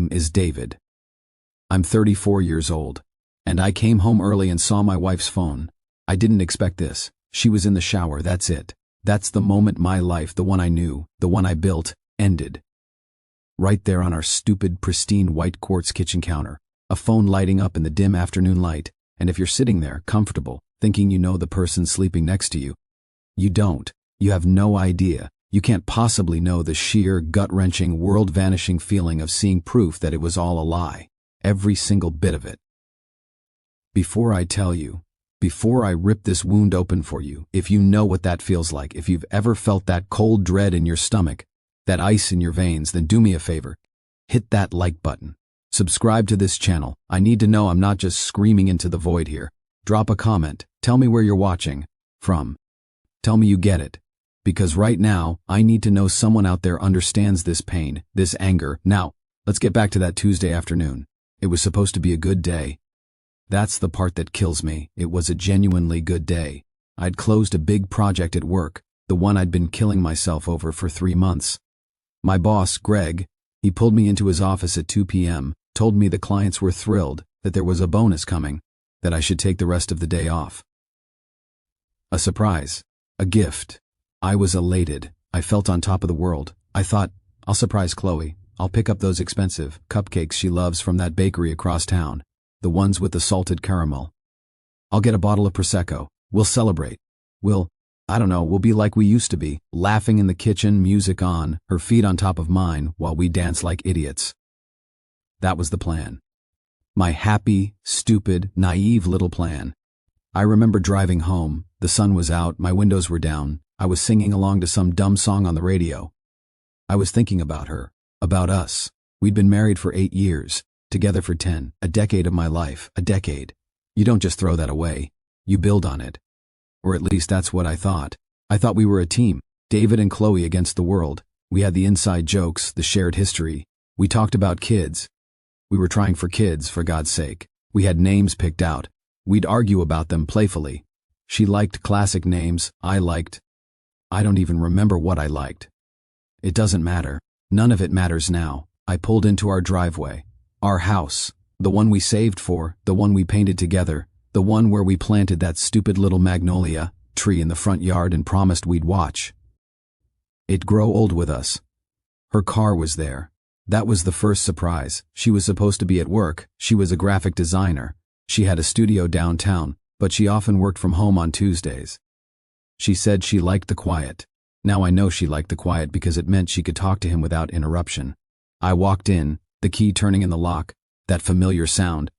name is David. I'm 34 years old, and I came home early and saw my wife's phone. I didn't expect this. She was in the shower, that's it. That's the moment my life, the one I knew, the one I built, ended. Right there on our stupid, pristine white quartz kitchen counter, a phone lighting up in the dim afternoon light, and if you're sitting there, comfortable, thinking you know the person sleeping next to you, you don't. You have no idea. You can't possibly know the sheer, gut-wrenching, world-vanishing feeling of seeing proof that it was all a lie. Every single bit of it. Before I tell you, before I rip this wound open for you, if you know what that feels like, if you've ever felt that cold dread in your stomach, that ice in your veins, then do me a favor. Hit that like button. Subscribe to this channel. I need to know I'm not just screaming into the void here. Drop a comment. Tell me where you're watching from. Tell me you get it. Because right now, I need to know someone out there understands this pain, this anger. Now, let's get back to that Tuesday afternoon. It was supposed to be a good day. That's the part that kills me. It was a genuinely good day. I'd closed a big project at work, the one I'd been killing myself over for 3 months. My boss, Greg, he pulled me into his office at 2 p.m., told me the clients were thrilled, that there was a bonus coming, that I should take the rest of the day off. A surprise. A gift. I was elated. I felt on top of the world. I thought, I'll surprise Chloe. I'll pick up those expensive cupcakes she loves from that bakery across town, the ones with the salted caramel. I'll get a bottle of Prosecco. We'll celebrate. We'll be like we used to be, laughing in the kitchen, music on, her feet on top of mine while we dance like idiots. That was the plan. My happy, stupid, naive little plan. I remember driving home. The sun was out, my windows were down. I was singing along to some dumb song on the radio. I was thinking about her, about us. We'd been married for 8 years, together for 10, a decade of my life, a decade. You don't just throw that away. You build on it. Or at least that's what I thought. I thought we were a team, David and Chloe against the world. We had the inside jokes, the shared history. We talked about kids. We were trying for kids, for God's sake. We had names picked out. We'd argue about them playfully. She liked classic names, I don't even remember what I liked. It doesn't matter. None of it matters now. I pulled into our driveway. Our house. The one we saved for, the one we painted together, the one where we planted that stupid little magnolia tree in the front yard and promised we'd watch it grow old with us. Her car was there. That was the first surprise. She was supposed to be at work. She was a graphic designer. She had a studio downtown, but she often worked from home on Tuesdays. She said she liked the quiet. Now I know she liked the quiet because it meant she could talk to him without interruption. I walked in, the key turning in the lock, that familiar sound.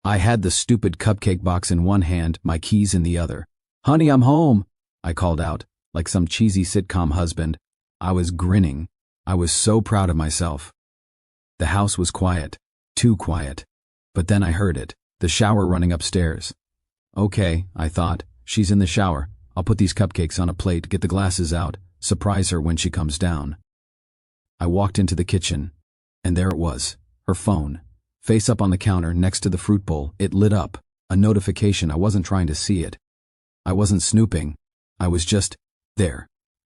I had the stupid cupcake box in one hand, my keys in the other. "Honey, I'm home," I called out, like some cheesy sitcom husband. I was grinning. I was so proud of myself. The house was quiet, too quiet. But then I heard it, the shower running upstairs. Okay, I thought, she's in the shower. I'll put these cupcakes on a plate, get the glasses out, surprise her when she comes down. I walked into the kitchen, and there it was, her phone. Face up on the counter next to the fruit bowl, it lit up, a notification. I wasn't trying to see it. I wasn't snooping. I was just there.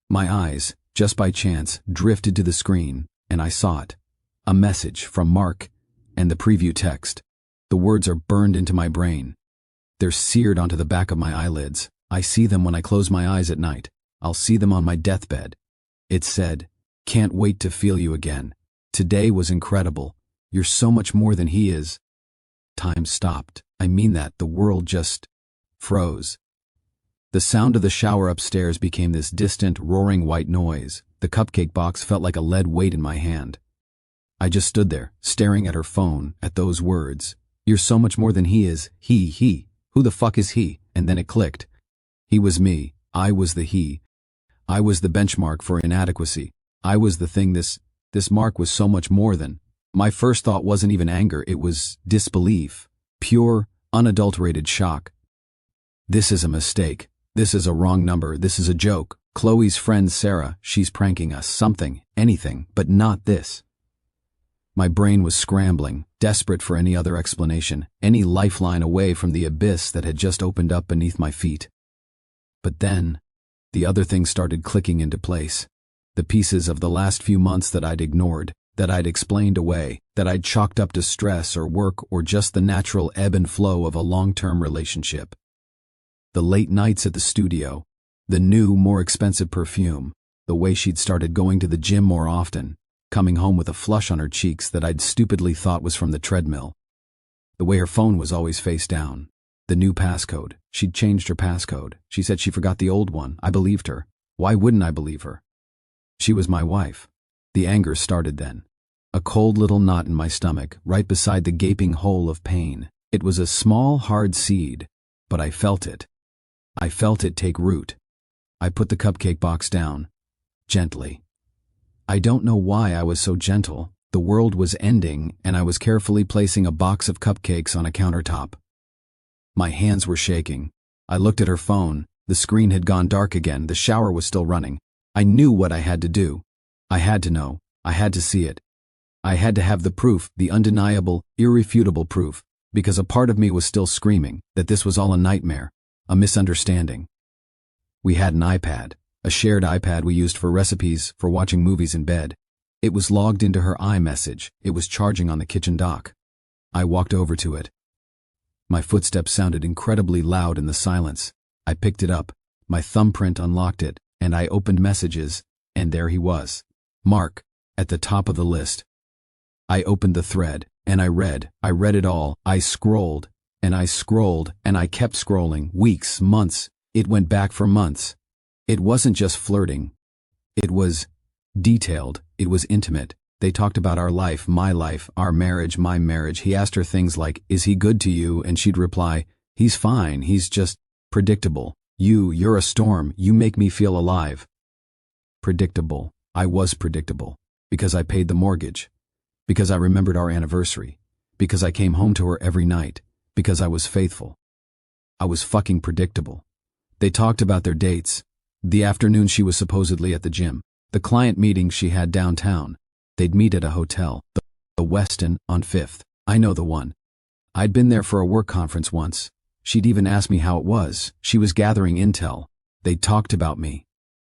My eyes, just by chance, drifted to the screen, and I saw it. A message from Mark, and the preview text. The words are burned into my brain. They're seared onto the back of my eyelids. I see them when I close my eyes at night. I'll see them on my deathbed. It said, "Can't wait to feel you again. Today was incredible. You're so much more than he is." Time stopped. I mean that. The world just froze. The sound of the shower upstairs became this distant, roaring white noise. The cupcake box felt like a lead weight in my hand. I just stood there, staring at her phone, at those words. "You're so much more than he is. He. Who the fuck is he?" And then it clicked. He was me. I was the he. I was the benchmark for inadequacy. I was the thing this Mark was so much more than. My first thought wasn't even anger, it was disbelief. Pure, unadulterated shock. This is a mistake. This is a wrong number. This is a joke. Chloe's friend Sarah, she's pranking us. Something, anything, but not this. My brain was scrambling, desperate for any other explanation, any lifeline away from the abyss that had just opened up beneath my feet. But then, the other things started clicking into place. The pieces of the last few months that I'd ignored, that I'd explained away, that I'd chalked up to stress or work or just the natural ebb and flow of a long-term relationship. The late nights at the studio, the new, more expensive perfume, the way she'd started going to the gym more often, coming home with a flush on her cheeks that I'd stupidly thought was from the treadmill. The way her phone was always face down. The new passcode. She'd changed her passcode. She said she forgot the old one. I believed her. Why wouldn't I believe her? She was my wife. The anger started then. A cold little knot in my stomach, right beside the gaping hole of pain. It was a small, hard seed, but I felt it. I felt it take root. I put the cupcake box down. Gently. I don't know why I was so gentle. The world was ending, and I was carefully placing a box of cupcakes on a countertop. My hands were shaking. I looked at her phone. The screen had gone dark again. The shower was still running. I knew what I had to do. I had to know. I had to see it. I had to have the proof, the undeniable, irrefutable proof, because a part of me was still screaming that this was all a nightmare, a misunderstanding. We had an iPad, a shared iPad we used for recipes, for watching movies in bed. It was logged into her iMessage. It was charging on the kitchen dock. I walked over to it. My footsteps sounded incredibly loud in the silence. I picked it up. My thumbprint unlocked it, and I opened messages, and there he was. Mark, at the top of the list. I opened the thread, and I read it all. I scrolled, and I scrolled, and I kept scrolling. Weeks, months. It went back for months. It wasn't just flirting. It was detailed. It was intimate. They talked about our life, our marriage, my marriage. He asked her things like, "Is he good to you?" And she'd reply, "He's fine. He's just predictable. You're a storm. You make me feel alive." Predictable. I was predictable. Because I paid the mortgage. Because I remembered our anniversary. Because I came home to her every night. Because I was faithful. I was fucking predictable. They talked about their dates. The afternoon she was supposedly at the gym. The client meeting she had downtown. They'd meet at a hotel. The Westin on 5th. I know the one. I'd been there for a work conference once. She'd even asked me how it was. She was gathering intel. They talked about me.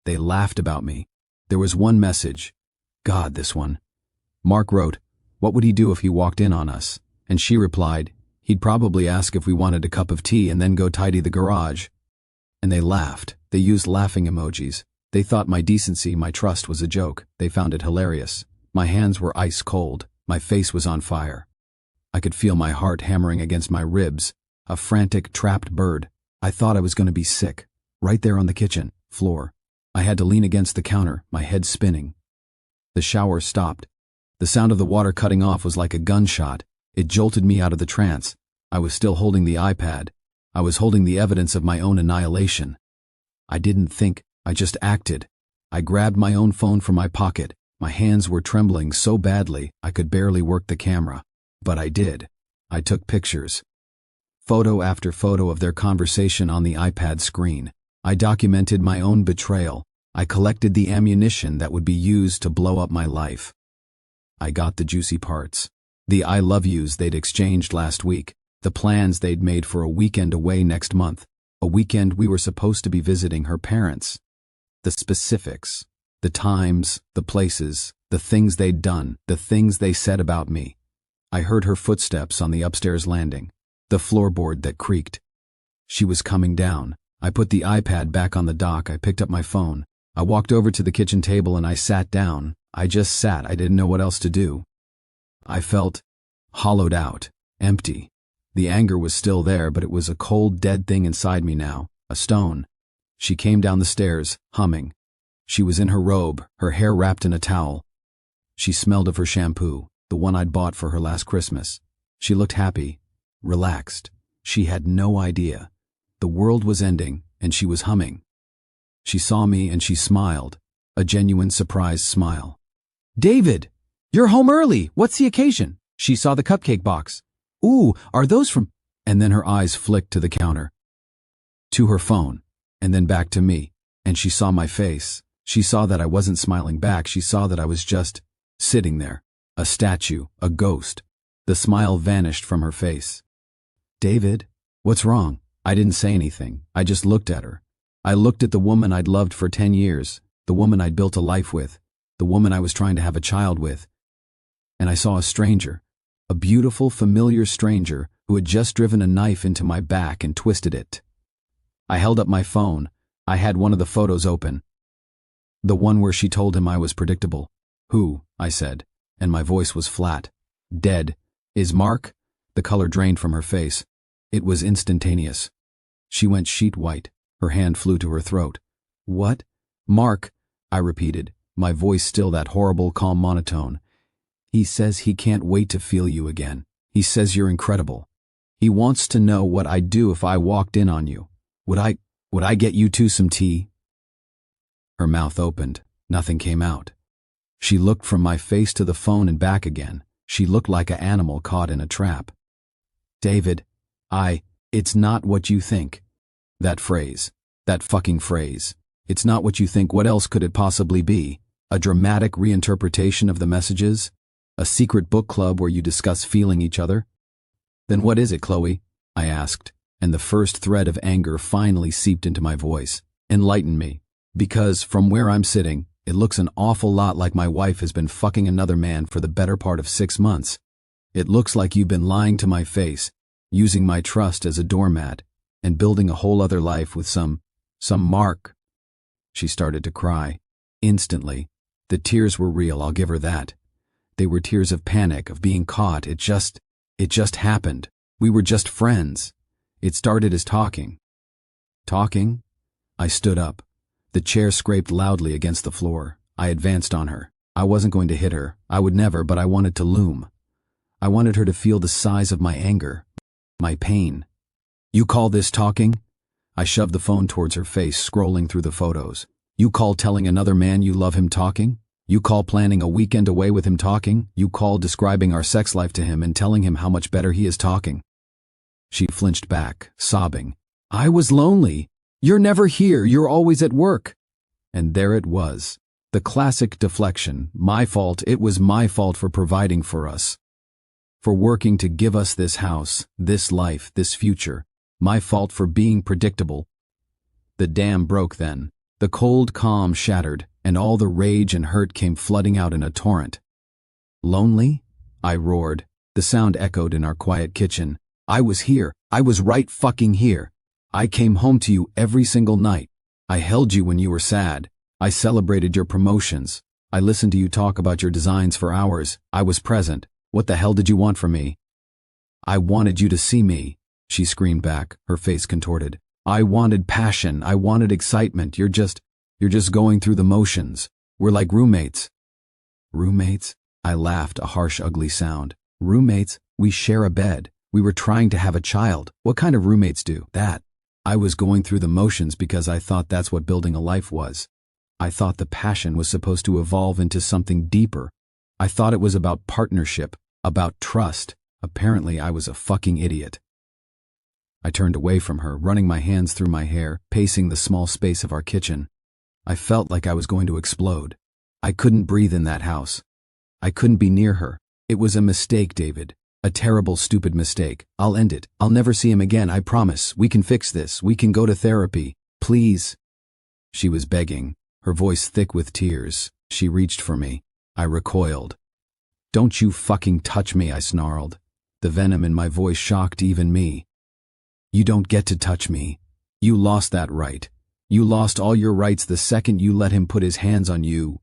They laughed about me. There was one message. God, this one. Mark wrote, "What would he do if he walked in on us?" And she replied, "He'd probably ask if we wanted a cup of tea and then go tidy the garage." And they laughed. They used laughing emojis. They thought my decency, my trust was a joke. They found it hilarious. My hands were ice cold. My face was on fire. I could feel my heart hammering against my ribs. A frantic, trapped bird. I thought I was going to be sick. Right there on the kitchen floor. I had to lean against the counter, my head spinning. The shower stopped. The sound of the water cutting off was like a gunshot. It jolted me out of the trance. I was still holding the iPad. I was holding the evidence of my own annihilation. I didn't think, I just acted. I grabbed my own phone from my pocket. My hands were trembling so badly I could barely work the camera. But I did. I took pictures. Photo after photo of their conversation on the iPad screen. I documented my own betrayal. I collected the ammunition that would be used to blow up my life. I got the juicy parts. The I love yous they'd exchanged last week. The plans they'd made for a weekend away next month. A weekend we were supposed to be visiting her parents. The specifics. The times, the places, the things they'd done, the things they said about me. I heard her footsteps on the upstairs landing. The floorboard that creaked. She was coming down. I put the iPad back on the dock. I picked up my phone. I walked over to the kitchen table and I sat down. I just sat. I didn't know what else to do. I felt hollowed out, empty. The anger was still there, but it was a cold, dead thing inside me now, a stone. She came down the stairs, humming. She was in her robe, her hair wrapped in a towel. She smelled of her shampoo, the one I'd bought for her last Christmas. She looked happy, relaxed. She had no idea. The world was ending, and she was humming. She saw me and she smiled, a genuine surprised smile. "David, you're home early. What's the occasion?" She saw the cupcake box. "Ooh, are those from—" And then her eyes flicked to the counter, to her phone, and then back to me, and she saw my face. She saw that I wasn't smiling back. She saw that I was just sitting there, a statue, a ghost. The smile vanished from her face. "David, what's wrong?" I didn't say anything. I just looked at her. I looked at the woman I'd loved for 10 years, the woman I'd built a life with, the woman I was trying to have a child with. and I saw a stranger, a beautiful, familiar stranger who had just driven a knife into my back and twisted it. I held up my phone. I had one of the photos open. The one where she told him I was predictable. Who? I said, and my voice was flat. Dead. Is Mark? The color drained from her face. It was instantaneous. She went sheet white. Her hand flew to her throat. What? Mark, I repeated, my voice still that horrible, calm monotone. He says he can't wait to feel you again. He says you're incredible. He wants to know what I'd do if I walked in on you. Would I get you two some tea? Her mouth opened. Nothing came out. She looked from my face to the phone and back again. She looked like an animal caught in a trap. David, it's not what you think. That phrase. That fucking phrase. It's not what you think. What else could it possibly be? A dramatic reinterpretation of the messages? A secret book club where you discuss feeling each other? Then what is it, Chloe? I asked, and the first thread of anger finally seeped into my voice. Enlighten me. Because, from where I'm sitting, it looks an awful lot like my wife has been fucking another man for the better part of 6 months. It looks like you've been lying to my face, using my trust as a doormat, and building a whole other life with some Mark. She started to cry. Instantly. The tears were real, I'll give her that. They were tears of panic, of being caught. It just happened. We were just friends. It started as talking. Talking? I stood up. The chair scraped loudly against the floor. I advanced on her. I wasn't going to hit her. I would never, but I wanted to loom. I wanted her to feel the size of my anger, my pain. You call this talking? I shoved the phone towards her face, scrolling through the photos. You call telling another man you love him talking? You call planning a weekend away with him talking? You call describing our sex life to him and telling him how much better he is talking? She flinched back, sobbing. I was lonely. You're never here. You're always at work. And there it was. The classic deflection. My fault. It was my fault for providing for us. For working to give us this house, this life, this future. My fault for being predictable. The dam broke then. The cold calm shattered, and all the rage and hurt came flooding out in a torrent. Lonely? I roared. The sound echoed in our quiet kitchen. I was here. I was right fucking here. I came home to you every single night. I held you when you were sad. I celebrated your promotions. I listened to you talk about your designs for hours. I was present. What the hell did you want from me? I wanted you to see me, she screamed back, her face contorted. I wanted passion. I wanted excitement. You're just going through the motions. We're like roommates. Roommates? I laughed, a harsh, ugly sound. Roommates? We share a bed. We were trying to have a child. What kind of roommates do that? I was going through the motions because I thought that's what building a life was. I thought the passion was supposed to evolve into something deeper. I thought it was about partnership, about trust. Apparently I was a fucking idiot. I turned away from her, running my hands through my hair, pacing the small space of our kitchen. I felt like I was going to explode. I couldn't breathe in that house. I couldn't be near her. It was a mistake, David. A terrible, stupid mistake. I'll end it. I'll never see him again, I promise. We can fix this. We can go to therapy. Please. She was begging, her voice thick with tears. She reached for me. I recoiled. Don't you fucking touch me, I snarled. The venom in my voice shocked even me. You don't get to touch me. You lost that right. You lost all your rights the second you let him put his hands on you.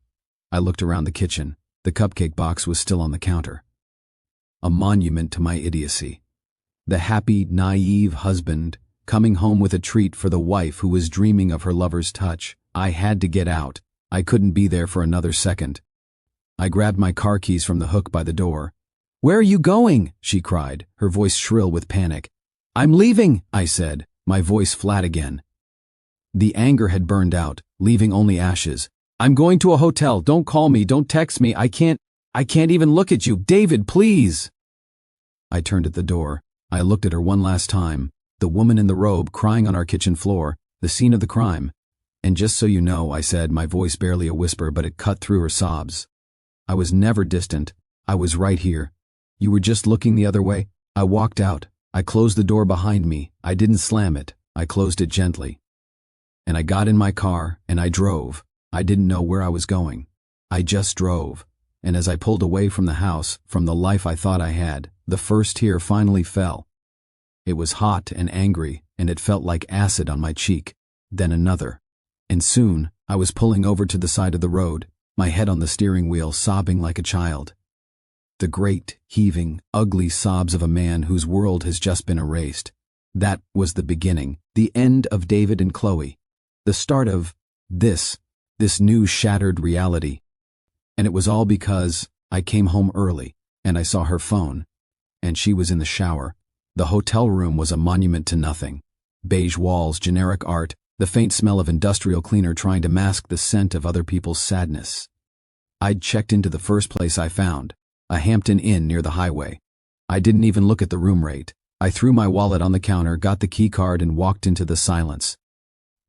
I looked around the kitchen. The cupcake box was still on the counter. A monument to my idiocy. The happy, naive husband, coming home with a treat for the wife who was dreaming of her lover's touch. I had to get out. I couldn't be there for another second. I grabbed my car keys from the hook by the door. Where are you going? She cried, her voice shrill with panic. I'm leaving, I said, my voice flat again. The anger had burned out, leaving only ashes. I'm going to a hotel. Don't call me. Don't text me. I can't even look at you. David, please. I turned at the door. I looked at her one last time. The woman in the robe crying on our kitchen floor, the scene of the crime. And just so you know, I said, my voice barely a whisper, but it cut through her sobs. I was never distant. I was right here. You were just looking the other way. I walked out. I closed the door behind me. I didn't slam it. I closed it gently. And I got in my car, and I drove. I didn't know where I was going. I just drove. and as I pulled away from the house, from the life I thought I had, the first tear finally fell. It was hot and angry, and it felt like acid on my cheek. Then another. And soon, I was pulling over to the side of the road, my head on the steering wheel, sobbing like a child. The great, heaving, ugly sobs of a man whose world has just been erased. That was the beginning, the end of David and Chloe. The start of this new shattered reality. And it was all because I came home early, and I saw her phone, and she was in the shower. The hotel room was a monument to nothing. Beige walls, generic art, the faint smell of industrial cleaner trying to mask the scent of other people's sadness. I'd checked into the first place I found, a Hampton Inn near the highway. I didn't even look at the room rate. I threw my wallet on the counter, got the key card, and walked into the silence.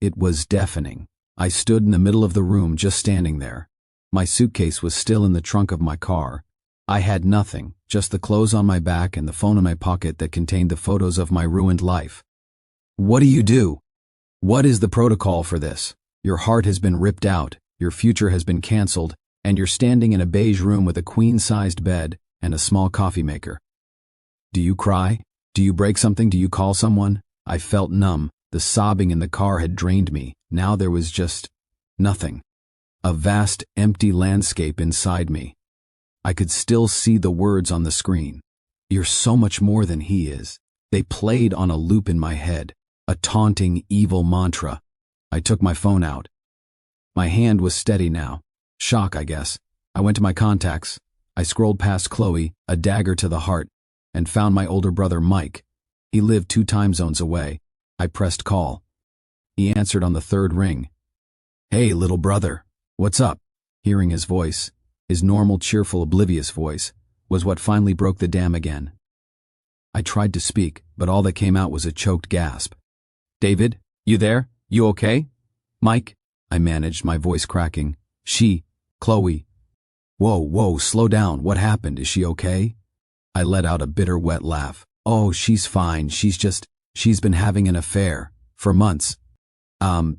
It was deafening. I stood in the middle of the room, just standing there. My suitcase was still in the trunk of my car. I had nothing, just the clothes on my back and the phone in my pocket that contained the photos of my ruined life. What do you do? What is the protocol for this? Your heart has been ripped out, your future has been canceled, and you're standing in a beige room with a queen-sized bed and a small coffee maker. Do you cry? Do you break something? Do you call someone? I felt numb. The sobbing in the car had drained me. Now there was just nothing. A vast, empty landscape inside me. I could still see the words on the screen. You're so much more than he is. They played on a loop in my head, a taunting, evil mantra. I took my phone out. My hand was steady now. Shock, I guess. I went to my contacts. I scrolled past Chloe, a dagger to the heart, and found my older brother Mike. He lived 2 time zones away. I pressed call. He answered on the 3rd ring. Hey, little brother. What's up? Hearing his voice, his normal, cheerful, oblivious voice, was what finally broke the dam again. I tried to speak, but all that came out was a choked gasp. David, you there? You okay? Mike? I managed, my voice cracking. Chloe. Whoa, slow down. What happened? Is she okay? I let out a bitter, wet laugh. Oh, she's fine. She's been having an affair. For months.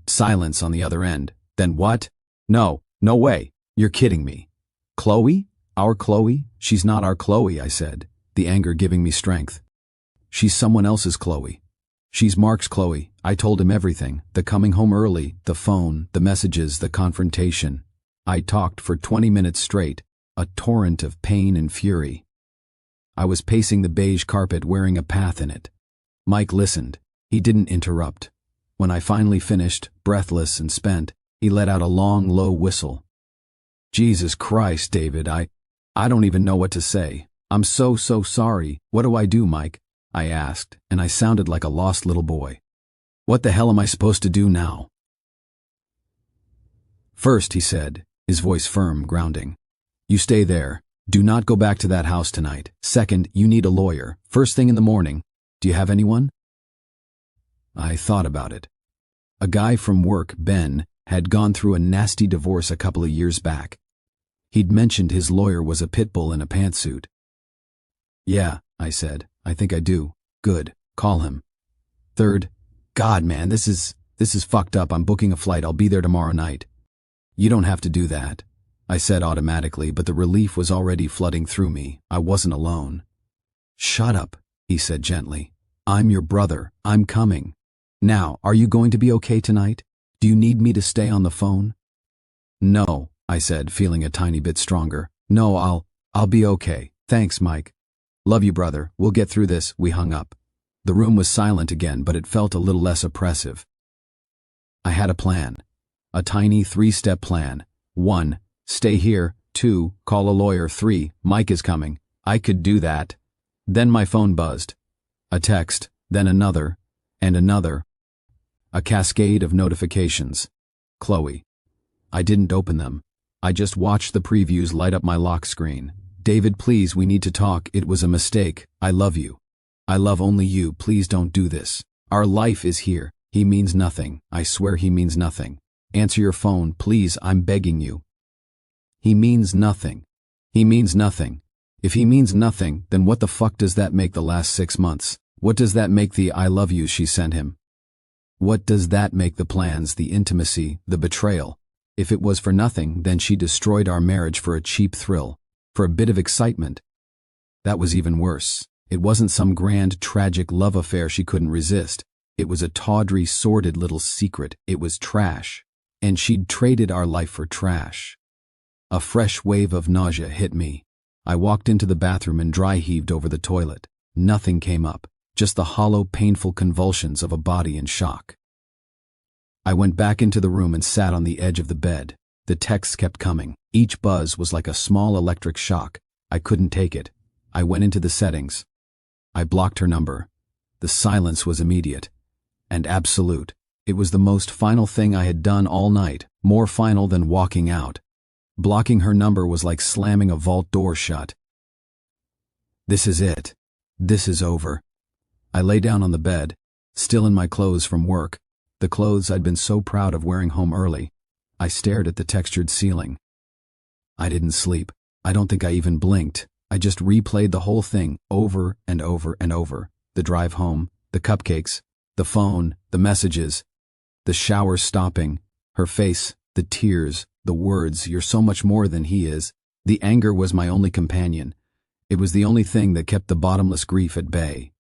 Silence on the other end. Then what? No way. You're kidding me. Chloe? Our Chloe? She's not our Chloe, I said, the anger giving me strength. She's someone else's Chloe. She's Mark's Chloe. I told him everything. The coming home early, the phone, the messages, the confrontation. I talked for 20 minutes straight, a torrent of pain and fury. I was pacing the beige carpet wearing a path in it. Mike listened. He didn't interrupt. When I finally finished, breathless and spent, he let out a long, low whistle. Jesus Christ, David, I don't even know what to say. I'm so sorry. What do I do, Mike? I asked, and I sounded like a lost little boy. What the hell am I supposed to do now? First, he said, his voice firm, grounding. You stay there. Do not go back to that house tonight. Second, you need a lawyer. First thing in the morning. Do you have anyone? I thought about it. A guy from work, Ben, had gone through a nasty divorce a couple of years back. He'd mentioned his lawyer was a pit bull in a pantsuit. Yeah, I said, I think I do. Good, call him. Third, God, man, this is fucked up. I'm booking a flight. I'll be there tomorrow night. You don't have to do that, I said automatically, but the relief was already flooding through me. I wasn't alone. Shut up, he said gently. I'm your brother. I'm coming. Now, are you going to be okay tonight? Do you need me to stay on the phone? No, I said, feeling a tiny bit stronger. No, I'll be okay. Thanks, Mike. Love you, brother. We'll get through this. We hung up. The room was silent again, but it felt a little less oppressive. I had a plan. A tiny 3-step plan. 1. Stay here. 2. Call a lawyer. 3. Mike is coming. I could do that. Then my phone buzzed. A text, then another, and another. A cascade of notifications. Chloe. I didn't open them. I just watched the previews light up my lock screen. David, please, we need to talk. It was a mistake. I love you. I love only you. Please don't do this. Our life is here. He means nothing. I swear he means nothing. Answer your phone, please. I'm begging you. He means nothing. He means nothing. If he means nothing, then what the fuck does that make the last 6 months? What does that make the I love you she sent him? What does that make the plans, the intimacy, the betrayal? If it was for nothing, then she destroyed our marriage for a cheap thrill. For a bit of excitement. That was even worse. It wasn't some grand, tragic love affair she couldn't resist. It was a tawdry, sordid little secret. It was trash. And she'd traded our life for trash. A fresh wave of nausea hit me. I walked into the bathroom and dry-heaved over the toilet. Nothing came up, just the hollow, painful convulsions of a body in shock. I went back into the room and sat on the edge of the bed. The texts kept coming. Each buzz was like a small electric shock. I couldn't take it. I went into the settings. I blocked her number. The silence was immediate and absolute. It was the most final thing I had done all night, more final than walking out. Blocking her number was like slamming a vault door shut. This is it. This is over. I lay down on the bed, still in my clothes from work, the clothes I'd been so proud of wearing home early. I stared at the textured ceiling. I didn't sleep. I don't think I even blinked. I just replayed the whole thing over and over and over. The drive home, the cupcakes, the phone, the messages, the shower stopping, her face, the tears, the words, "You're so much more than he is." The anger was my only companion. It was the only thing that kept the bottomless grief at bay.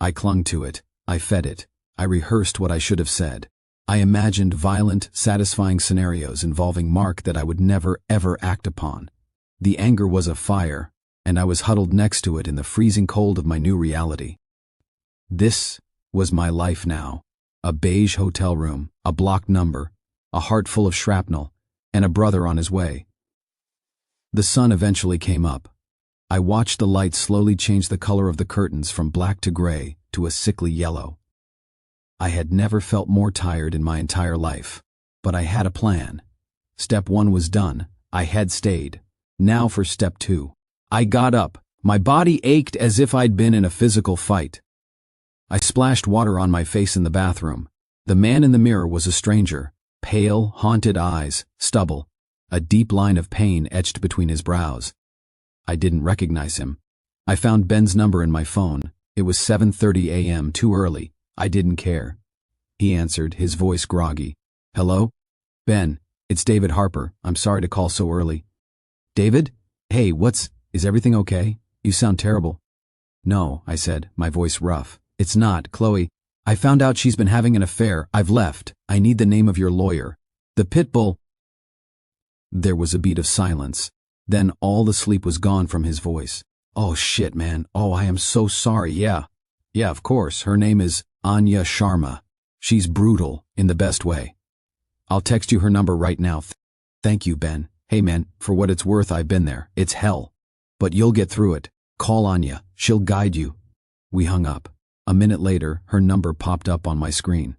I clung to it. I fed it. I rehearsed what I should have said. I imagined violent, satisfying scenarios involving Mark that I would never, ever act upon. The anger was a fire, and I was huddled next to it in the freezing cold of my new reality. This was my life now. A beige hotel room, a blocked number, a heart full of shrapnel, and a brother on his way. The sun eventually came up. I watched the light slowly change the color of the curtains from black to gray to a sickly yellow. I had never felt more tired in my entire life, but I had a plan. Step 1 was done. I had stayed. Now for step 2. I got up. My body ached as if I'd been in a physical fight. I splashed water on my face in the bathroom. The man in the mirror was a stranger. Pale, haunted eyes, stubble, a deep line of pain etched between his brows. I didn't recognize him. I found Ben's number in my phone. It was 7:30 a.m., too early. I didn't care. He answered, his voice groggy. "Hello? Ben, it's David Harper. I'm sorry to call so early." "David? Hey, is everything okay? You sound terrible." "No," I said, my voice rough. "It's not, Chloe. I found out she's been having an affair. I've left. I need the name of your lawyer. The pit bull." There was a beat of silence. Then all the sleep was gone from his voice. "Oh shit, man. Oh, I am so sorry. Yeah, of course. Her name is Anya Sharma. She's brutal, in the best way. I'll text you her number right now. Thank you, Ben. Hey man, for what it's worth, I've been there. It's hell. But you'll get through it. Call Anya. She'll guide you." We hung up. A minute later, her number popped up on my screen.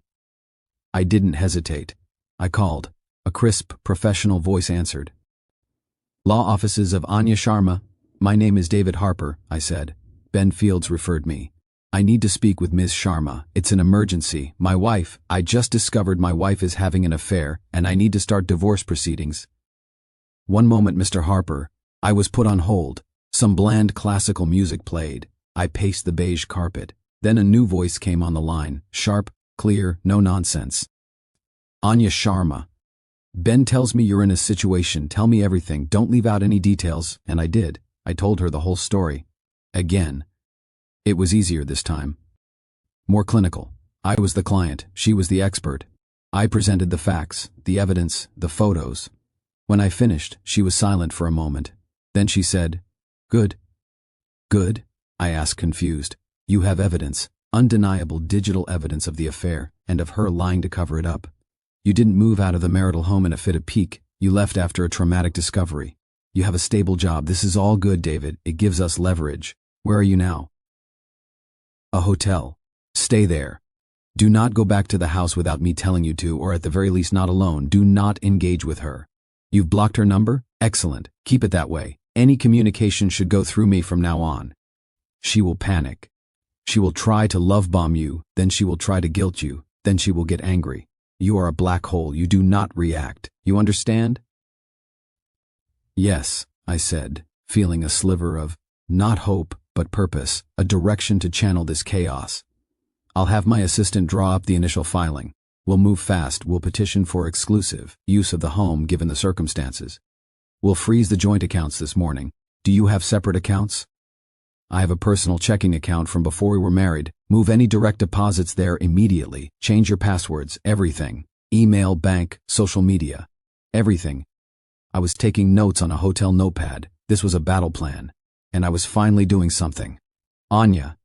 I didn't hesitate. I called. A crisp, professional voice answered. "Law offices of Anya Sharma. My name is David Harper," I said. "Ben Fields referred me. I need to speak with Ms. Sharma. It's an emergency. I just discovered my wife is having an affair, and I need to start divorce proceedings." "One moment, Mr. Harper." I was put on hold. Some bland classical music played. I paced the beige carpet. Then a new voice came on the line, sharp, clear, no nonsense. "Anya Sharma. Ben tells me you're in a situation. Tell me everything. Don't leave out any details." And I did. I told her the whole story. Again. It was easier this time. More clinical. I was the client. She was the expert. I presented the facts, the evidence, the photos. When I finished, she was silent for a moment. Then she said, "Good." "Good?" I asked, confused. "You have evidence, undeniable digital evidence of the affair, and of her lying to cover it up. You didn't move out of the marital home in a fit of pique. You left after a traumatic discovery. You have a stable job. This is all good, David. It gives us leverage. Where are you now?" "A hotel. Stay there. Do not go back to the house without me telling you to, or at the very least not alone. Do not engage with her. You've blocked her number? Excellent. Keep it that way. Any communication should go through me from now on. She will panic. She will try to love bomb you, then she will try to guilt you, then she will get angry. You are a black hole. You do not react. You understand?" "Yes," I said, feeling a sliver of, not hope, but purpose, a direction to channel this chaos. "I'll have my assistant draw up the initial filing. We'll move fast. We'll petition for exclusive use of the home given the circumstances." We'll freeze the joint accounts this morning. Do you have separate accounts? I have a personal checking account from before we were married. Move any direct deposits there immediately. Change your passwords, everything. Email, bank, social media. Everything. I was taking notes on a hotel notepad. This was a battle plan. And I was finally doing something. Anya.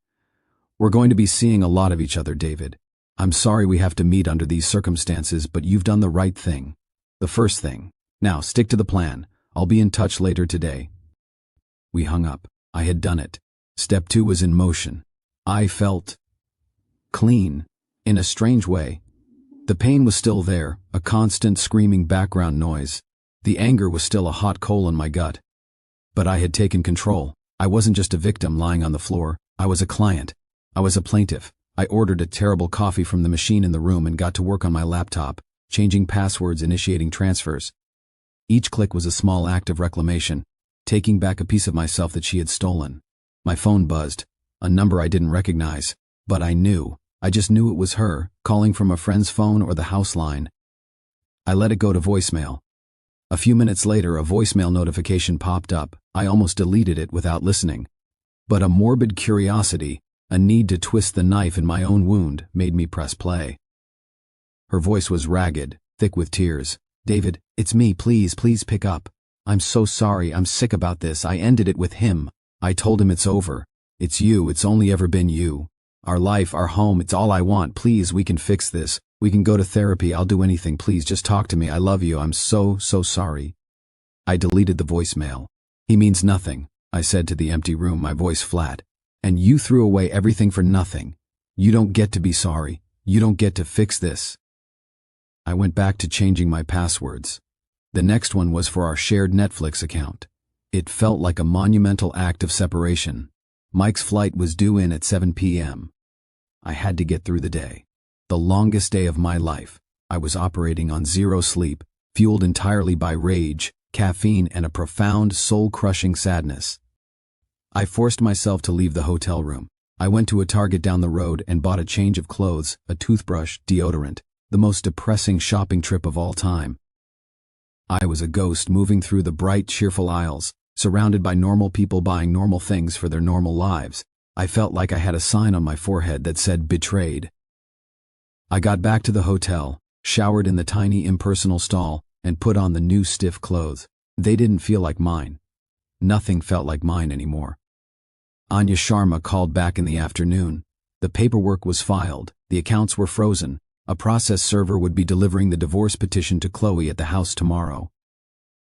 We're going to be seeing a lot of each other, David. I'm sorry we have to meet under these circumstances, but you've done the right thing. The first thing. Now, stick to the plan. I'll be in touch later today. We hung up. I had done it. Step 2 was in motion. I felt clean, in a strange way. The pain was still there, a constant screaming background noise. The anger was still a hot coal in my gut. But I had taken control. I wasn't just a victim lying on the floor. I was a client. I was a plaintiff. I ordered a terrible coffee from the machine in the room and got to work on my laptop, changing passwords, initiating transfers. Each click was a small act of reclamation, taking back a piece of myself that she had stolen. My phone buzzed, a number I didn't recognize, but I knew. I just knew it was her, calling from a friend's phone or the house line. I let it go to voicemail. A few minutes later, a voicemail notification popped up. I almost deleted it without listening. But a morbid curiosity, a need to twist the knife in my own wound, made me press play. Her voice was ragged, thick with tears. David, it's me, please pick up. I'm so sorry, I'm sick about this. I ended it with him. I told him it's over. It's you, it's only ever been you. Our life, our home, it's all I want. Please, we can fix this. We can go to therapy. I'll do anything. Please, just talk to me. I love you. I'm so sorry. I deleted the voicemail. He means nothing, I said to the empty room, my voice flat. And you threw away everything for nothing. You don't get to be sorry. You don't get to fix this. I went back to changing my passwords. The next one was for our shared Netflix account. It felt like a monumental act of separation. Mike's flight was due in at 7 p.m. I had to get through the day. The longest day of my life. I was operating on zero sleep, fueled entirely by rage, caffeine, and a profound, soul-crushing sadness. I forced myself to leave the hotel room. I went to a Target down the road and bought a change of clothes, a toothbrush, deodorant, the most depressing shopping trip of all time. I was a ghost moving through the bright, cheerful aisles, surrounded by normal people buying normal things for their normal lives. I felt like I had a sign on my forehead that said betrayed. I got back to the hotel, showered in the tiny impersonal stall, and put on the new stiff clothes. They didn't feel like mine. Nothing felt like mine anymore. Anya Sharma called back in the afternoon. The paperwork was filed, the accounts were frozen. A process server would be delivering the divorce petition to Chloe at the house tomorrow.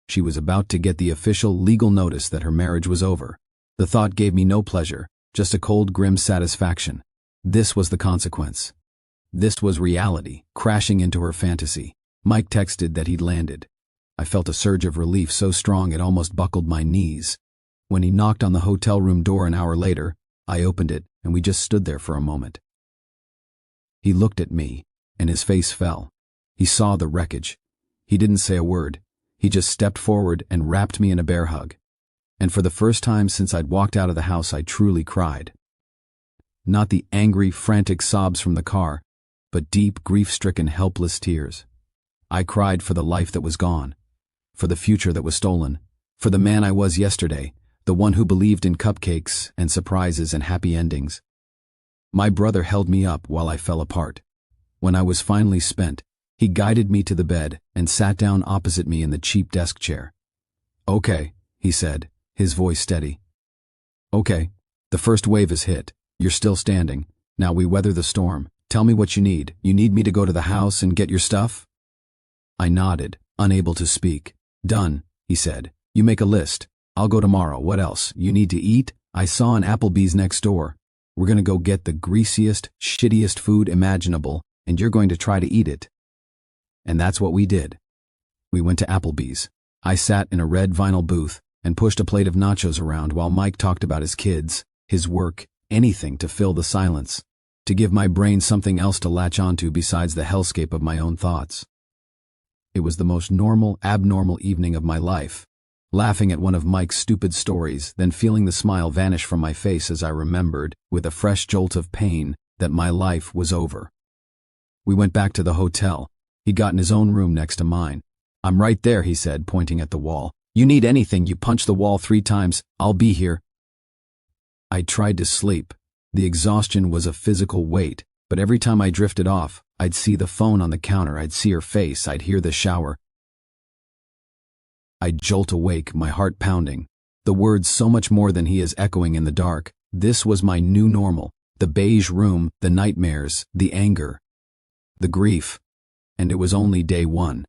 She was about to get the official legal notice that her marriage was over. The thought gave me no pleasure, just a cold, grim satisfaction. This was the consequence. This was reality, crashing into her fantasy. Mike texted that he'd landed. I felt a surge of relief so strong it almost buckled my knees. When he knocked on the hotel room door an hour later, I opened it, and we just stood there for a moment. He looked at me, and his face fell. He saw the wreckage. He didn't say a word. He just stepped forward and wrapped me in a bear hug. And for the first time since I'd walked out of the house, I truly cried. Not the angry, frantic sobs from the car, but deep, grief-stricken, helpless tears. I cried for the life that was gone, for the future that was stolen, for the man I was yesterday, the one who believed in cupcakes and surprises and happy endings. My brother held me up while I fell apart. When I was finally spent, he guided me to the bed and sat down opposite me in the cheap desk chair. "Okay," he said, his voice steady. "Okay, the first wave is hit. You're still standing. Now we weather the storm. Tell me what you need. You need me to go to the house and get your stuff?" I nodded, unable to speak. "Done," he said. "You make a list. I'll go tomorrow. What else? You need to eat? I saw an Applebee's next door. We're gonna go get the greasiest, shittiest food imaginable, and you're going to try to eat it." And that's what we did. We went to Applebee's. I sat in a red vinyl booth and pushed a plate of nachos around while Mike talked about his kids, his work, anything to fill the silence, to give my brain something else to latch onto besides the hellscape of my own thoughts. It was the most normal, abnormal evening of my life, laughing at one of Mike's stupid stories, then feeling the smile vanish from my face as I remembered, with a fresh jolt of pain, that my life was over. We went back to the hotel. He got in his own room next to mine. "I'm right there," he said, pointing at the wall. You need anything, you punch the wall 3 times, I'll be here. I tried to sleep. The exhaustion was a physical weight, but every time I drifted off, I'd see the phone on the counter, I'd see her face, I'd hear the shower. I'd jolt awake, my heart pounding. The words so much more than he is echoing in the dark. This was my new normal. The beige room, the nightmares, the anger, the grief. And it was only day 1.